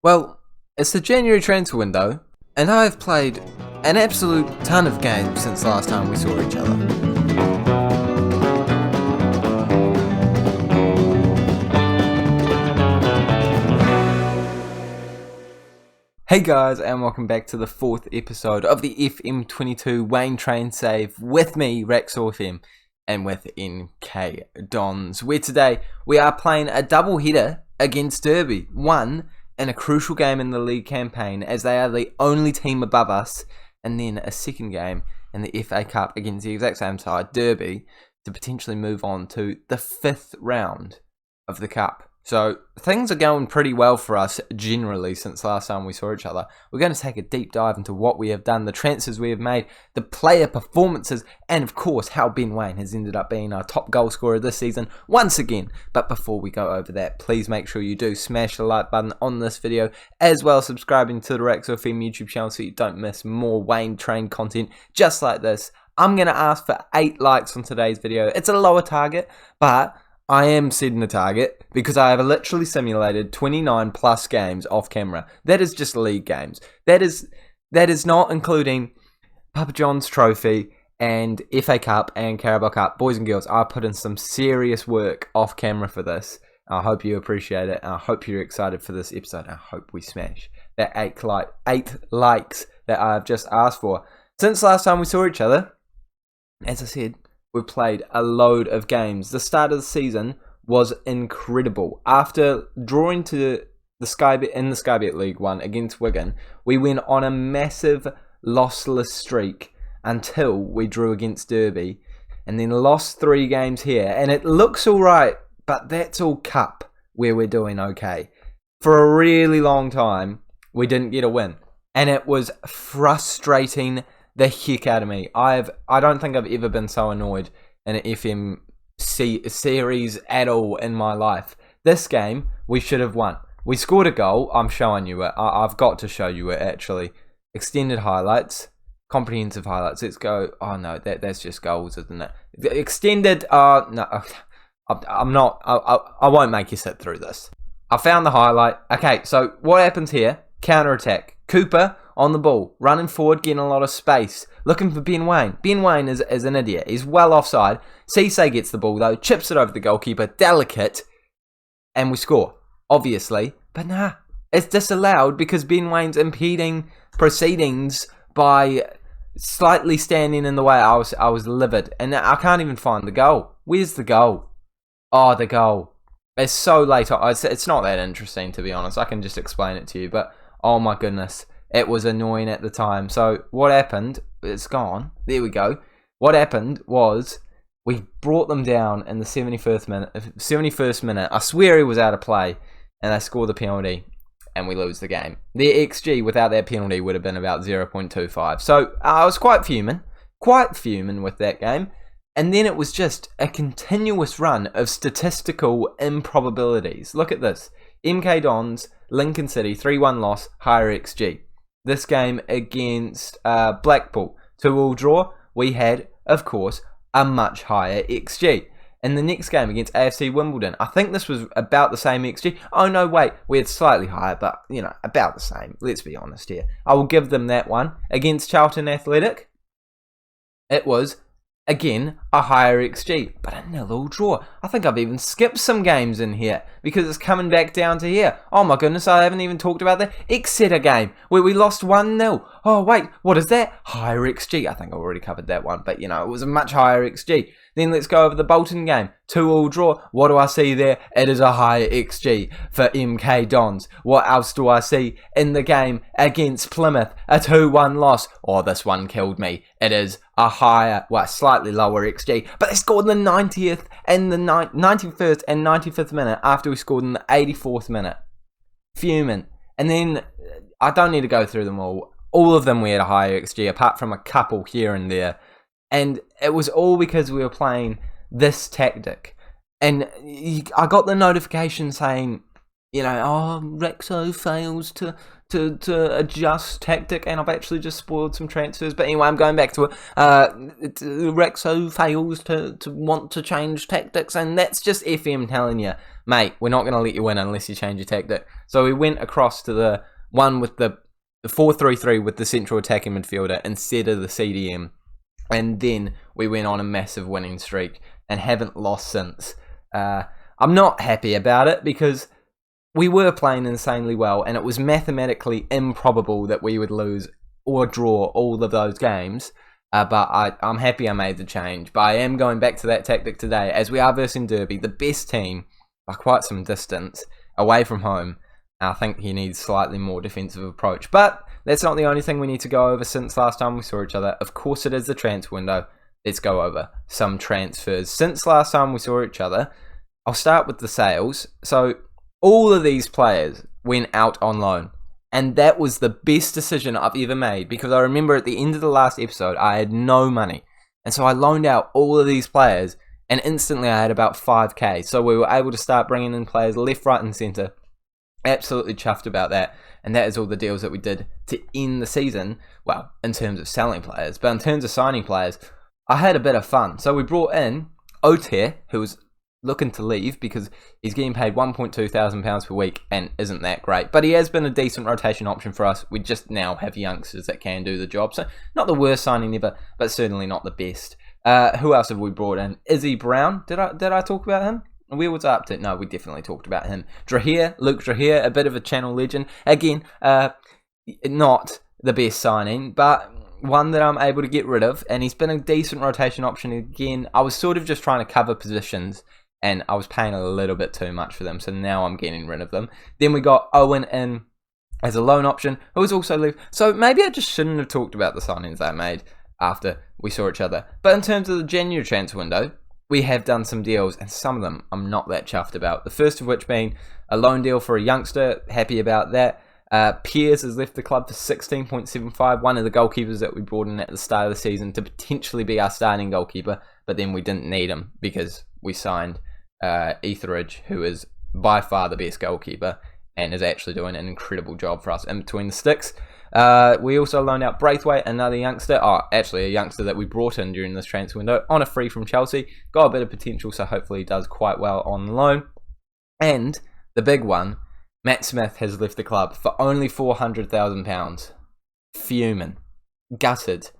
Well, it's the January transfer window, and I have played an absolute ton of games since the last time we saw each other. Hey guys, and welcome back to the 4th episode of the FM22 Waine Train Save with me, Rexall FM, and with NK Dons, where today we are playing a double header against Derby. One in a crucial game in the Ligue campaign, as they are the only team above us, and then a second game in the FA Cup against the exact same side, Derby, to potentially move on to the 5th round of the Cup. So things are going pretty well for us generally since last time we saw each other. We're going to take a deep dive into what we have done, the transfers we have made, the player performances, and of course how Ben Waine has ended up being our top goal scorer this season once again. But before we go over that, please make sure you do smash the like button on this video, as well as subscribing to the Rexall FM YouTube channel so you don't miss more Waine Train content just like this. I'm going to ask for 8 likes on today's video. It's a lower target, but I am setting a target because I have literally simulated 29 plus games off camera. That is just league games. That is not including Papa John's Trophy and FA Cup and Carabao Cup. Boys and girls, I put in some serious work off camera for this. I hope you appreciate it. I hope you're excited for this episode. I hope we smash that 8 likes that I've just asked for. Since last time we saw each other, as I said, we've played a load of games. The start of the season was incredible. After drawing to the Sky Bet League 1 against Wigan, we went on a massive lossless streak until we drew against Derby, and then lost 3 games here. And it looks alright, but that's all Cup, where we're doing okay. For a really long time, we didn't get a win, and it was frustrating the heck out of me. I don't think I've ever been so annoyed in an FM series at all in my life. This game, we should have won. We scored a goal. I'm showing you it. I've got to show you it, actually. Extended highlights. Comprehensive highlights. Let's go. Oh, no. That's just goals, isn't it? Extended. No. I'm not. I won't make you sit through this. I found the highlight. Okay, so what happens here? Counter-attack. Cooper on the ball, running forward, getting a lot of space, looking for Ben Waine. Ben Waine is an idiot. He's well offside. Cisse gets the ball, though, chips it over the goalkeeper, delicate, and we score, obviously. But nah, it's disallowed because Ben Waine's impeding proceedings by slightly standing in the way. I was livid, and I can't even find the goal. Where's the goal? Oh, the goal. It's so late. It's not that interesting, to be honest. I can just explain it to you, but oh my goodness. It was annoying at the time. So what happened, it's gone. There we go. What happened was we brought them down in the 71st minute. I swear he was out of play, and they score the penalty, and we lose the game. Their XG without that penalty would have been about 0.25. So I was quite fuming with that game. And then it was just a continuous run of statistical improbabilities. Look at this. MK Dons, Lincoln City, 3-1 loss, higher XG. This game against Blackpool, 2-2 draw, we had, of course, a much higher XG. In the next game against AFC Wimbledon, I think this was about the same XG. Oh no, wait, we had slightly higher, but, about the same. Let's be honest here. I will give them that one. Against Charlton Athletic, it was, again, a higher XG, but a 0-0 draw. I think I've even skipped some games in here because it's coming back down to here. Oh my goodness, I haven't even talked about the Exeter game where we lost 1-0. Oh wait, what is that? Higher XG. I think I already covered that one, but it was a much higher XG. Then let's go over the Bolton game. 2-2 draw. What do I see there? It is a higher XG for MK Dons. What else do I see in the game against Plymouth? A 2-1 loss. Oh, this one killed me. It is a higher, slightly lower XG. But they scored in the 90th and the 91st and 95th minute after we scored in the 84th minute. Fuming. And then, I don't need to go through them all. All of them we had a higher XG, apart from a couple here and there. And it was all because we were playing this tactic. And I got the notification saying, Rexo fails to to adjust tactic, and I've actually just spoiled some transfers. But anyway, I'm going back to it. Rexo fails to want to change tactics, and that's just FM telling you, mate, we're not going to let you win unless you change your tactic. So we went across to the one with the 4-3-3 with the central attacking midfielder instead of the CDM. And then we went on a massive winning streak and haven't lost since. I'm not happy about it because we were playing insanely well and it was mathematically improbable that we would lose or draw all of those games. But I'm happy I made the change. But I am going back to that tactic today as we are versing Derby, the best team by quite some distance away from home. I think he needs slightly more defensive approach. But that's not the only thing we need to go over since last time we saw each other. Of course it is the transfer window. Let's go over some transfers. Since last time we saw each other, I'll start with the sales. So all of these players went out on loan. And that was the best decision I've ever made. Because I remember at the end of the last episode, I had no money. And so I loaned out all of these players. And instantly I had about 5k. So we were able to start bringing in players left, right and centre. Absolutely chuffed about that. And that is all the deals that we did to end the season. Well, in terms of selling players. But in terms of signing players, I had a bit of fun. So we brought in Ote, who was looking to leave because he's getting paid £1,200 per week and isn't that great. But he has been a decent rotation option for us. We just now have youngsters that can do the job. So not the worst signing ever, but certainly not the best. Who else have we brought in? Izzy Brown. Did I talk about him? Where was I up to? No, we definitely talked about him. Luke Drahir, a bit of a channel legend. Again, not the best signing, but one that I'm able to get rid of. And he's been a decent rotation option again. I was sort of just trying to cover positions, and I was paying a little bit too much for them. So now I'm getting rid of them. Then we got Owen in as a loan option, who was also left. So maybe I just shouldn't have talked about the signings I made after we saw each other. But in terms of the January transfer window, we have done some deals, and some of them I'm not that chuffed about. The first of which being a loan deal for a youngster. Happy about that. Piers has left the club for 16.75. One of the goalkeepers that we brought in at the start of the season to potentially be our starting goalkeeper, but then we didn't need him because we signed Etheridge, who is by far the best goalkeeper and is actually doing an incredible job for us in between the sticks. We also loaned out Braithwaite, another youngster. Actually a youngster that we brought in during this transfer window on a free from Chelsea. Got a bit of potential, so hopefully he does quite well on loan. And the big one, Matt Smith has left the club for only £400,000. Fuming, gutted,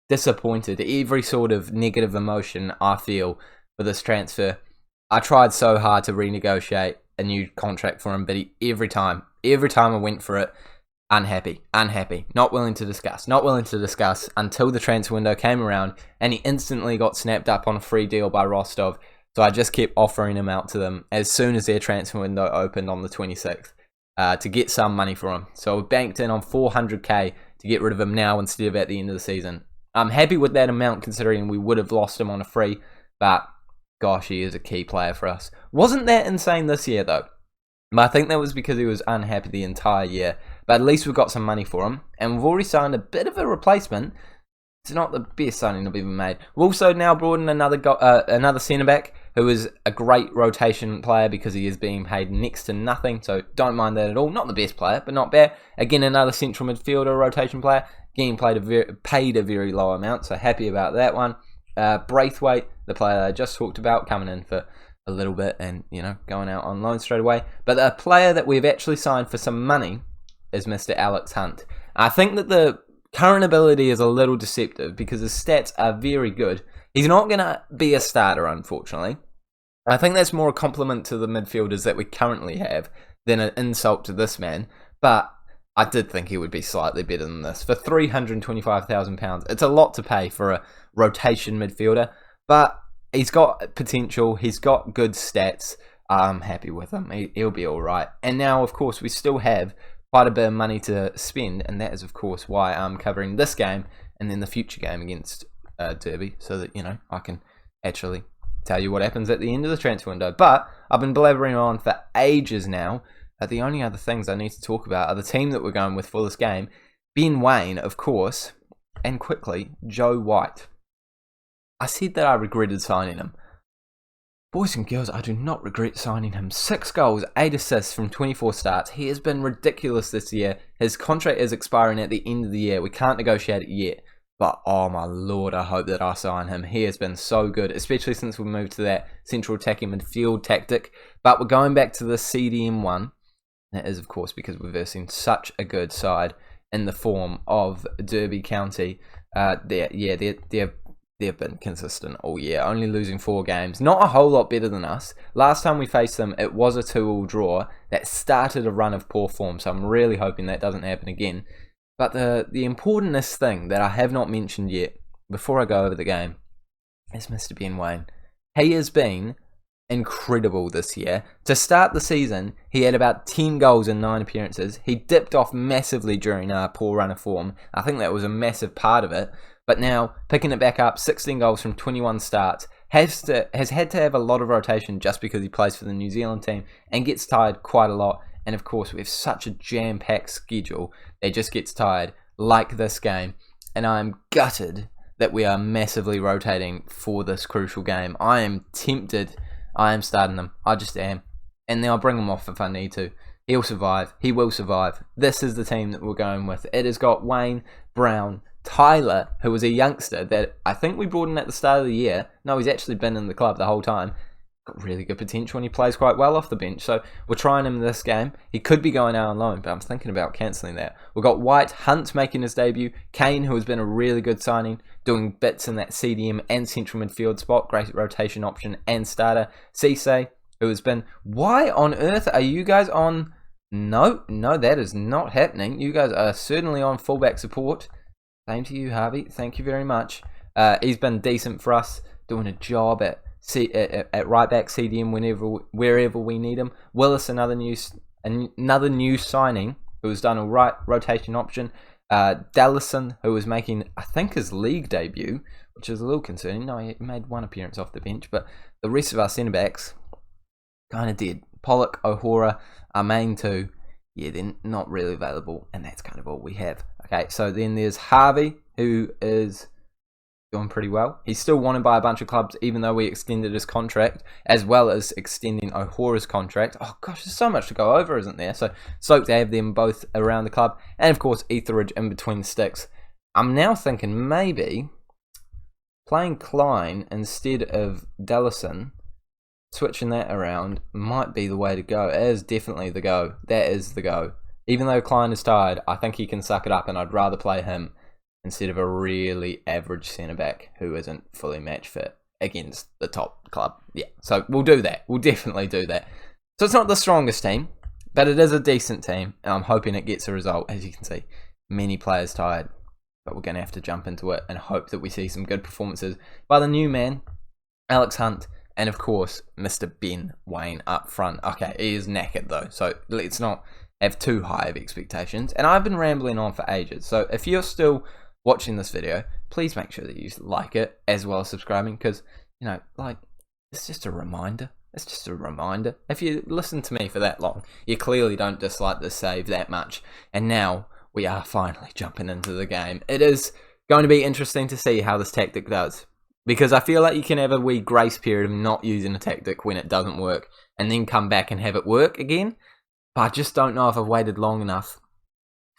disappointed. Every sort of negative emotion I feel for this transfer. I tried so hard to renegotiate a new contract for him, but every time I went for it, unhappy, not willing to discuss until the transfer window came around and he instantly got snapped up on a free deal by Rostov. So I just kept offering him out to them as soon as their transfer window opened on the 26th to get some money for him. So we banked in on 400k to get rid of him now instead of at the end of the season. I'm happy with that amount considering we would have lost him on a free, but gosh, he is a key player for us. Wasn't that insane this year though? But I think that was because he was unhappy the entire year. But at least we've got some money for him. And we've already signed a bit of a replacement. It's not the best signing I've ever made. We've also now brought in another centre-back who is a great rotation player because he is being paid next to nothing. So don't mind that at all. Not the best player, but not bad. Again, another central midfielder rotation player. Again, paid a very low amount. So happy about that one. Braithwaite, the player that I just talked about, coming in for a little bit and, going out on loan straight away. But the player that we've actually signed for some money is Mr. Alex Hunt. I think that the current ability is a little deceptive because his stats are very good. He's not going to be a starter, unfortunately. I think that's more a compliment to the midfielders that we currently have than an insult to this man. But I did think he would be slightly better than this. For £325,000, it's a lot to pay for a rotation midfielder. But he's got potential. He's got good stats. I'm happy with him. He'll be all right. And now, of course, we still have quite a bit of money to spend, and that is of course why I'm covering this game and then the future game against Derby, so that I can actually tell you what happens at the end of the transfer window. But I've been blabbering on for ages now. The only other things I need to talk about are the team that we're going with for this game. Ben Waine, of course, and quickly Joe White. I said that I regretted signing him. Boys and girls, I do not regret signing him. 6 goals, 8 assists from 24 starts. He has been ridiculous this year. His contract is expiring at the end of the year. We can't negotiate it yet. But, oh my lord, I hope that I sign him. He has been so good, especially since we moved to that central attacking midfield tactic. But we're going back to the CDM one. That is, of course, because we're versing such a good side in the form of Derby County. They've been consistent all year, only losing 4 games. Not a whole lot better than us. Last time we faced them, it was a 2-2 draw that started a run of poor form, so I'm really hoping that doesn't happen again. But the importantest thing that I have not mentioned yet, before I go over the game, is Mr. Ben Waine. He has been incredible this year. To start the season, he had about 10 goals in 9 appearances. He dipped off massively during our poor run of form. I think that was a massive part of it. But now, picking it back up, 16 goals from 21 starts, has had to have a lot of rotation just because he plays for the New Zealand team and gets tired quite a lot. And of course, we have such a jam-packed schedule that just gets tired, like this game. And I'm gutted that we are massively rotating for this crucial game. I am tempted. I am starting him. I just am. And then I'll bring him off if I need to. He'll survive. He will survive. This is the team that we're going with. It has got Waine, Brown, Tyler, who was a youngster that I think we brought in at the start of the year. No, he's actually been in the club the whole time. Got really good potential and he plays quite well off the bench. So we're trying him this game. He could be going out on loan, but I'm thinking about cancelling that. We've got White, Hunt making his debut. Kane, who has been a really good signing, doing bits in that CDM and central midfield spot. Great rotation option and starter. Cisse, who has been... Why on earth are you guys on... No, that is not happening. You guys are certainly on fullback support. Same to you, Harvey. Thank you very much. He's been decent for us, doing a job at right back CDM wherever we need him. Willis, another new signing who has done a right rotation option. Dallison, who was making, I think, his league debut, which is a little concerning. No, he made 1 appearance off the bench, but the rest of our centre backs kind of did. Pollock, O'Hora, our main 2. Yeah, they're not really available, and that's kind of all we have. Okay, so then there's Harvey, who is doing pretty well. He's still wanted by a bunch of clubs, even though we extended his contract, as well as extending O'Hora's contract. Oh gosh, there's so much to go over, isn't there? So stoked to have them both around the club. And of course, Etheridge in between the sticks. I'm now thinking maybe playing Klein instead of Dallison, switching that around might be the way to go. It is definitely the go. That is the go. Even though Klein is tired, I think he can suck it up, and I'd rather play him instead of a really average centre-back who isn't fully match fit against the top club. Yeah, so we'll do that. We'll definitely do that. So it's not the strongest team, but it is a decent team, and I'm hoping it gets a result. As you can see, many players tired, but we're going to have to jump into it and hope that we see some good performances by the new man, Alex Hunt, and of course, Mr. Ben Waine up front. Okay, he is knackered though, so let's not have too high of expectations. And I've been rambling on for ages, so if you're still watching this video, please make sure that you like it as well as subscribing, because, you know, like, it's just a reminder. It's just a reminder. If you listen to me for that long, you clearly don't dislike the save that much. And now we are finally jumping into the game. It is going to be interesting to see how this tactic does, because I feel like you can have a wee grace period of not using a tactic when it doesn't work, and then come back and have it work again. But I just don't know if I've waited long enough.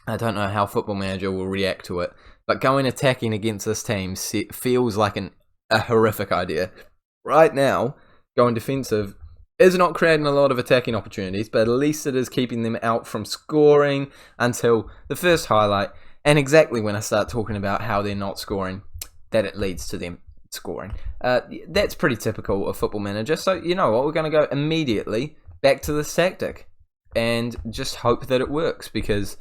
I don't know how Football Manager will react to it. But going attacking against this team feels like a horrific idea. Right now, going defensive is not creating a lot of attacking opportunities, but at least it is keeping them out from scoring until the first highlight. And exactly when I start talking about how they're not scoring, that it leads to them scoring. That's pretty typical of Football Manager. So you know what? We're going to go immediately back to this tactic and just hope that it works, because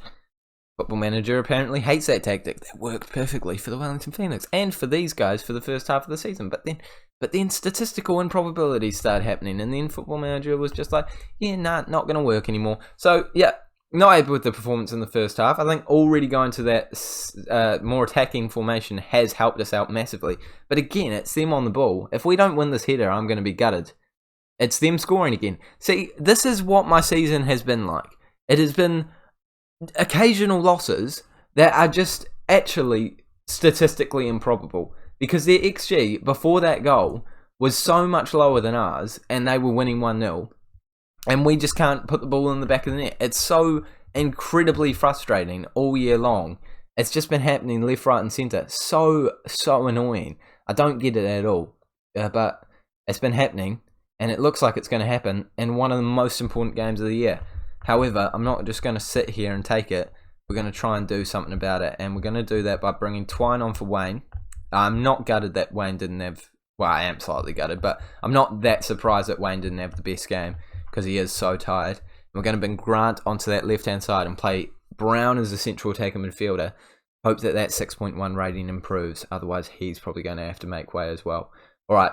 Football Manager apparently hates that tactic. That worked perfectly for the Wellington Phoenix and for these guys for the first half of the season. But then statistical improbabilities started happening, and then Football Manager was just like, yeah, nah, not going to work anymore. So yeah, not happy with the performance in the first half. I think already going to that more attacking formation has helped us out massively. But again, it's them on the ball. If we don't win this header, I'm going to be gutted. It's them scoring again. See, this is what my season has been like. It has been occasional losses that are just actually statistically improbable, because their XG before that goal was so much lower than ours, and they were winning 1-0, and we just can't put the ball in the back of the net. It's so incredibly frustrating all year long. It's just been happening left, right, and centre. So annoying. I don't get it at all, but it's been happening, and it looks like it's going to happen in one of the most important games of the year. However, I'm not just going to sit here and take it. We're going to try and do something about it, and we're going to do that by bringing Twine on for Waine. I'm not gutted that Waine didn't have... Well, I am slightly gutted, but I'm not that surprised that Waine didn't have the best game because he is so tired. We're going to bring Grant onto that left-hand side and play Brown as a central attacking midfielder. Hope that 6.1 rating improves. Otherwise, he's probably going to have to make way as well. All right,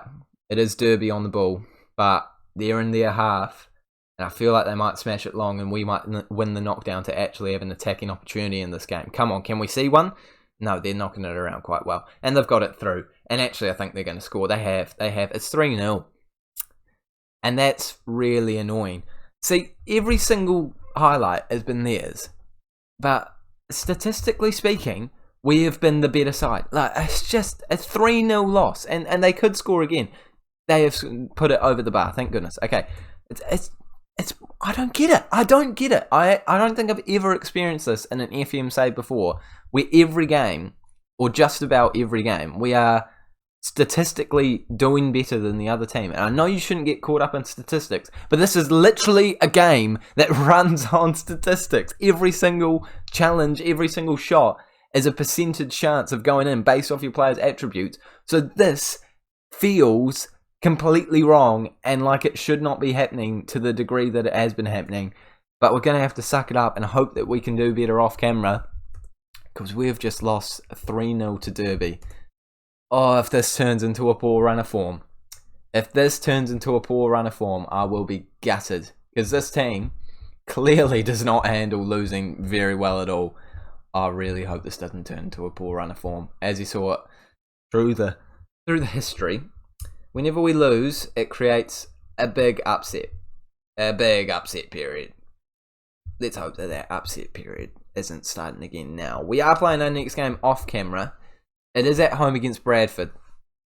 it is Derby on the ball, but they're in their half. And I feel like they might smash it long and we might win the knockdown to actually have an attacking opportunity in this game. Come on, can we see one? No, they're knocking it around quite well. And they've got it through. And actually, I think they're going to score. They have. It's 3-0. And that's really annoying. See, every single highlight has been theirs. But statistically speaking, we have been the better side. Like, it's just a 3-0 loss. And they could score again. They have put it over the bar, thank goodness. Okay, it's I don't get it. I don't get it. I don't think I've ever experienced this in an FM save before, where every game, or just about every game, we are statistically doing better than the other team. And I know you shouldn't get caught up in statistics, but this is literally a game that runs on statistics. Every single challenge, every single shot is a percentage chance of going in based off your player's attributes. So this feels completely wrong and like it should not be happening to the degree that it has been happening. But we're going to have to suck it up and hope that we can do better off camera, because we've just lost 3-0 to Derby. Oh, if this turns into a poor run of form. If this turns into a poor run of form, I will be gutted, because this team clearly does not handle losing very well at all. I really hope this doesn't turn into a poor run of form. As you saw it through the history, whenever we lose, it creates a big upset. A big upset period. Let's hope that upset period isn't starting again now. We are playing our next game off camera. It is at home against Bradford.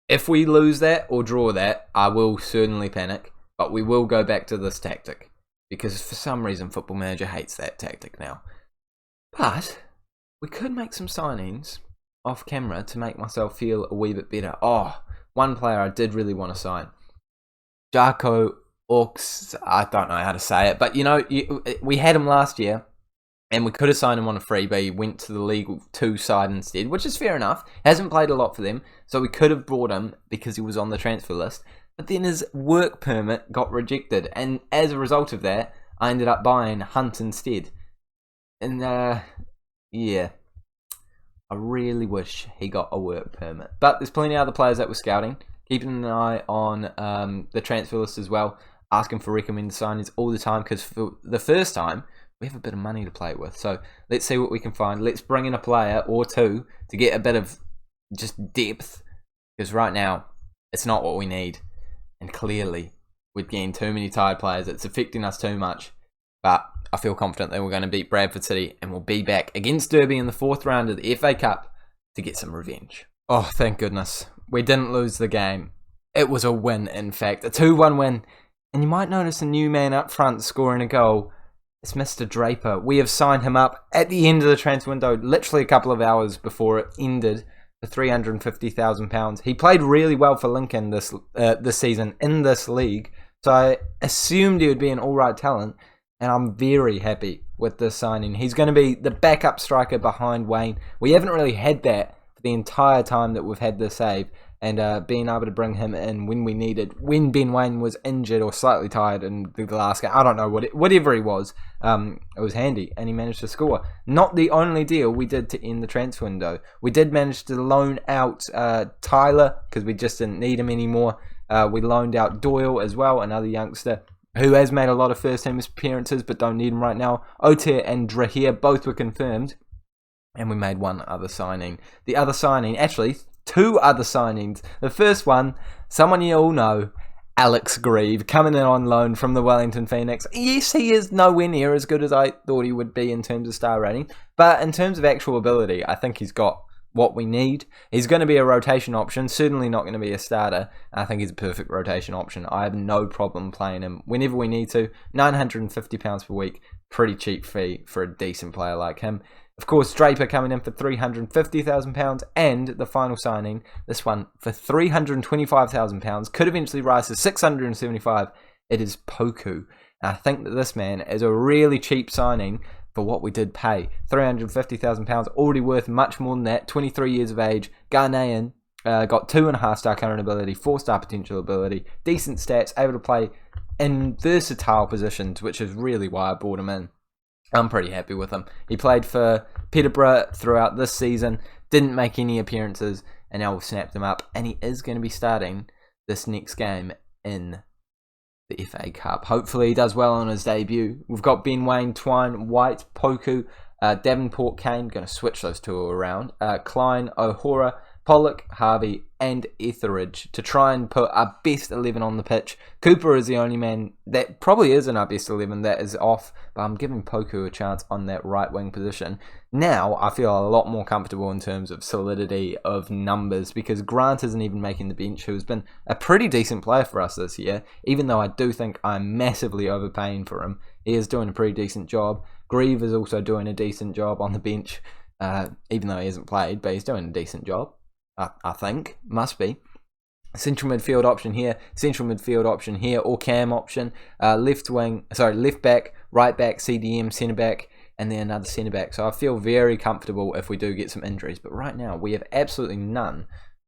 If we lose that or draw that, I will certainly panic. But we will go back to this tactic, because for some reason Football Manager hates that tactic now. But we could make some signings off camera to make myself feel a wee bit better. Oh, one player I did really want to sign. Jarko Orks, I don't know how to say it, but you know, we had him last year, and we could have signed him on a free, but he went to the Ligue 2 side instead, which is fair enough. Hasn't played a lot for them, so we could have brought him because he was on the transfer list. But then his work permit got rejected, and as a result of that, I ended up buying Hunt instead. And yeah, I really wish he got a work permit. But there's plenty of other players that we're scouting. Keeping an eye on the transfer list as well. Asking for recommended signings all the time, because for the first time, we have a bit of money to play with. So let's see what we can find. Let's bring in a player or two to get a bit of just depth, because right now, it's not what we need. And clearly, we're getting too many tired players. It's affecting us too much. But I feel confident that we're going to beat Bradford City, and we'll be back against Derby in the 4th round of the FA Cup to get some revenge. Oh, thank goodness. We didn't lose the game. It was a win, in fact. A 2-1 win. And you might notice a new man up front scoring a goal. It's Mr. Draper. We have signed him up at the end of the transfer window, literally a couple of hours before it ended, for £350,000. He played really well for Lincoln this season in this league, so I assumed he would be an all-right talent, and I'm very happy with this signing. He's going to be the backup striker behind Waine. We haven't really had that for the entire time that we've had this save, and being able to bring him in when we needed, when Ben Waine was injured or slightly tired in the last game, I don't know, whatever he was, it was handy, and he managed to score. Not the only deal we did to end the transfer window. We did manage to loan out Tyler, because we just didn't need him anymore. We loaned out Doyle as well, another youngster who has made a lot of first-team appearances but don't need him right now. Oter and Drahir both were confirmed, and we made one other signing. The other signing, actually, 2 other signings. The first one, someone you all know, Alex Grieve, coming in on loan from the Wellington Phoenix. Yes, he is nowhere near as good as I thought he would be in terms of star rating, but in terms of actual ability, I think he's got what we need. He's going to be a rotation option, certainly not going to be a starter. I think he's a perfect rotation option. I have no problem playing him whenever we need to. £950 per week, pretty cheap fee for a decent player like him. Of course, Draper coming in for £350,000, and the final signing, this one for £325,000, could eventually rise to £675,000. It is Poku. And I think that this man is a really cheap signing for what we did pay. £350,000, already worth much more than that. 23 years of age, Ghanaian, got 2.5-star current ability, 4-star potential ability, decent stats, able to play in versatile positions, which is really why I brought him in. I'm pretty happy with him. He played for Peterborough throughout this season, didn't make any appearances, and now we've snapped him up, and he is going to be starting this next game in the FA Cup. Hopefully he does well on his debut. We've got Ben Waine, Twine, White, Poku, Davenport, Kane, going to switch those two around, Klein, O'Hora, Pollock, Harvey, and Etheridge to try and put our best 11 on the pitch. Cooper is the only man that probably isn't our best 11 that is off, but I'm giving Poku a chance on that right wing position. Now I feel a lot more comfortable in terms of solidity of numbers, because Grant isn't even making the bench, who's been a pretty decent player for us this year, even though I do think I'm massively overpaying for him. He is doing a pretty decent job. Grieve is also doing a decent job on the bench, even though he hasn't played, but he's doing a decent job. I think, must be. Central midfield option here, or cam option, left back, right back, CDM, centre back, and then another centre back. So I feel very comfortable if we do get some injuries, but right now we have absolutely none.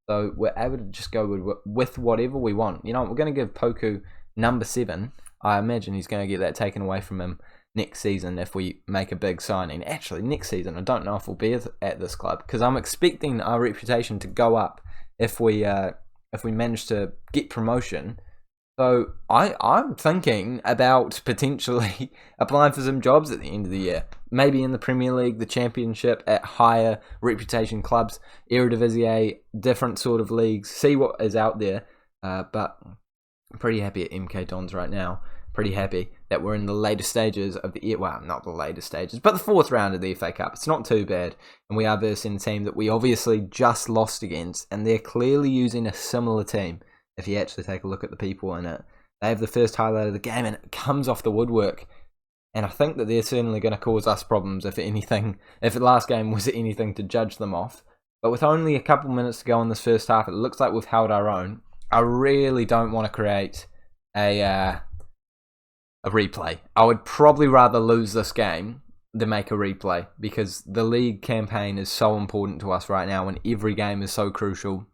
So we're able to just go with whatever we want. You know, we're going to give Poku number 7. I imagine he's going to get that taken away from him next season if we make a big signing. Actually, next season, I don't know if we'll be at this club, because I'm expecting our reputation to go up if we manage to get promotion. So I'm thinking about potentially applying for some jobs at the end of the year. Maybe in the Premier League, the Championship, at higher reputation clubs, Eredivisie, different sort of leagues, see what is out there. But I'm pretty happy at MK Dons right now. Pretty happy that we're in the later stages of not the later stages, but the 4th round of the FA Cup. It's not too bad, and we are versing a team that we obviously just lost against, and they're clearly using a similar team. If you actually take a look at the people in it, they have the first highlight of the game, and it comes off the woodwork. And I think that they're certainly going to cause us problems, if the last game was anything to judge them off. But with only a couple minutes to go in this first half, it looks like we've held our own. I really don't want to create a replay. I would probably rather lose this game than make a replay, because the league campaign is so important to us right now, and every game is so crucial.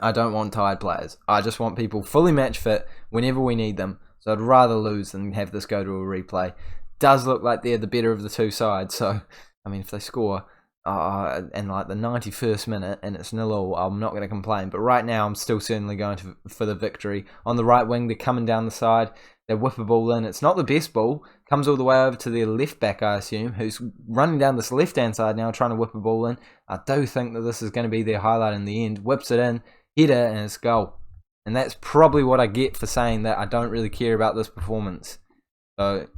I don't want tired players. I just want people fully match fit whenever we need them. So I'd rather lose than have this go to a replay. Does look like they're the better of the two sides. So, I mean, if they score in like the 91st minute and it's 0-0, I'm not going to complain. But right now, I'm still certainly going for the victory. On the right wing, they're coming down the side. They whip a ball in. It's not the best ball. Comes all the way over to their left back, I assume, who's running down this left-hand side now, trying to whip a ball in. I do think that this is going to be their highlight in the end. Whips it in, header, and it's goal. And that's probably what I get for saying that I don't really care about this performance. So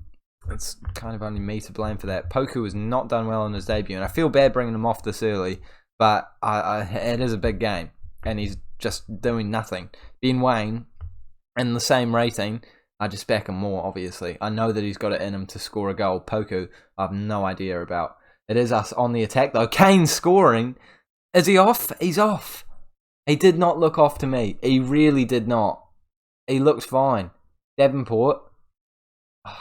it's kind of only me to blame for that. Poku has not done well on his debut, and I feel bad bringing him off this early, but it is a big game, and he's just doing nothing. Ben Waine, in the same rating, I just back him more, obviously. I know that he's got it in him to score a goal. Poku, I have no idea about. It is us on the attack, though. Kane scoring. Is he off? He's off. He did not look off to me. He really did not. He looks fine. Davenport,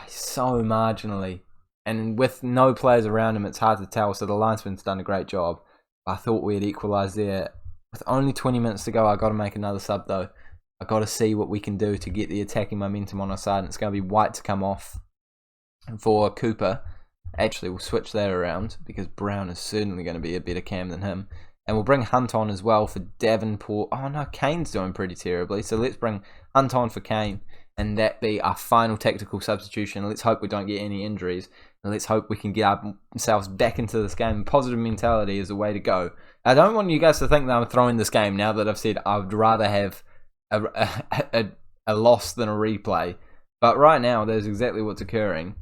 so marginally. And with no players around him, it's hard to tell. So the linesman's done a great job. I thought we had equalised there. With only 20 minutes to go, I got to make another sub, though. I got to see what we can do to get the attacking momentum on our side. And it's going to be White to come off for Cooper. Actually, we'll switch that around, because Brown is certainly going to be a better cam than him. And we'll bring Hunt on as well for Davenport. Oh no, Kane's doing pretty terribly. So let's bring Hunt on for Kane. And that be our final tactical substitution. Let's hope we don't get any injuries. And let's hope we can get ourselves back into this game. Positive mentality is the way to go. I don't want you guys to think that I'm throwing this game now that I've said I would rather have a loss than a replay. But right now, that's exactly what's occurring.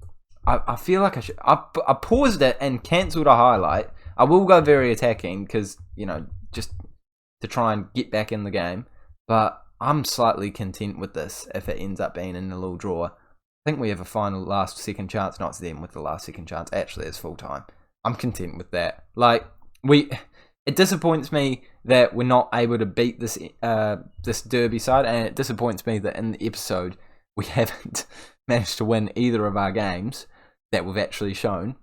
I feel like I paused it and cancelled a highlight. I will go very attacking because, you know, just to try and get back in the game. But I'm slightly content with this if it ends up being in a little draw. I think we have a final last second chance. Not them with the last second chance. Actually, it's full time. I'm content with that. Like, it disappoints me that we're not able to beat this this Derby side, and it disappoints me that in the episode we haven't managed to win either of our games that we've actually shown.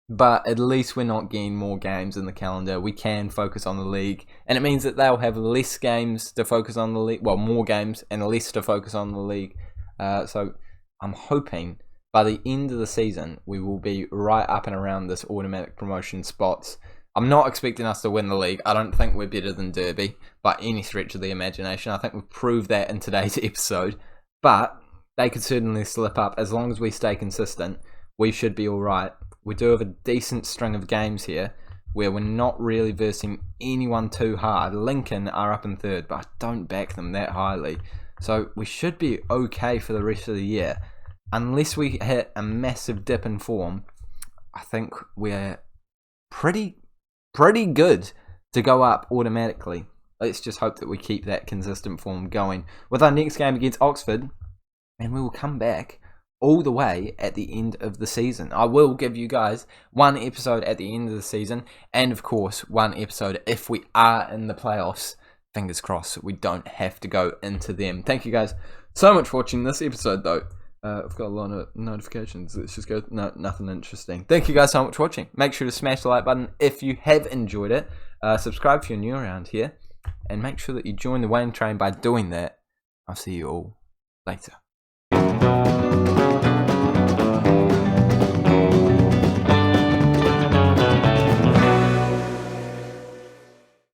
But at least we're not getting more games in the calendar. We can focus on the league, and it means that they'll have less games to focus on the league. Well, more games and less to focus on the league. So I'm hoping by the end of the season we will be right up and around this automatic promotion spots. I'm not expecting us to win the league. I don't think we're better than Derby by any stretch of the imagination. I think we've proved that in today's episode. But they could certainly slip up. As long as we stay consistent, we should be all right. We do have a decent string of games here where we're not really versing anyone too hard. Lincoln are up in third, but I don't back them that highly. So we should be okay for the rest of the year. Unless we hit a massive dip in form, I think we're pretty good to go up automatically. Let's just hope that we keep that consistent form going with our next game against Oxford, and we will come back all the way at the end of the season. I will give you guys one episode at the end of the season, and of course one episode if we are in the playoffs. Fingers crossed we don't have to go into them. Thank you guys so much for watching this episode though. I've got a lot of notifications. Let's just go. No, nothing interesting. Thank you guys so much for watching. Make sure to smash the like button if you have enjoyed it. Subscribe if you're new around here, and make sure that you join the Waine train by doing that. I'll see you all later.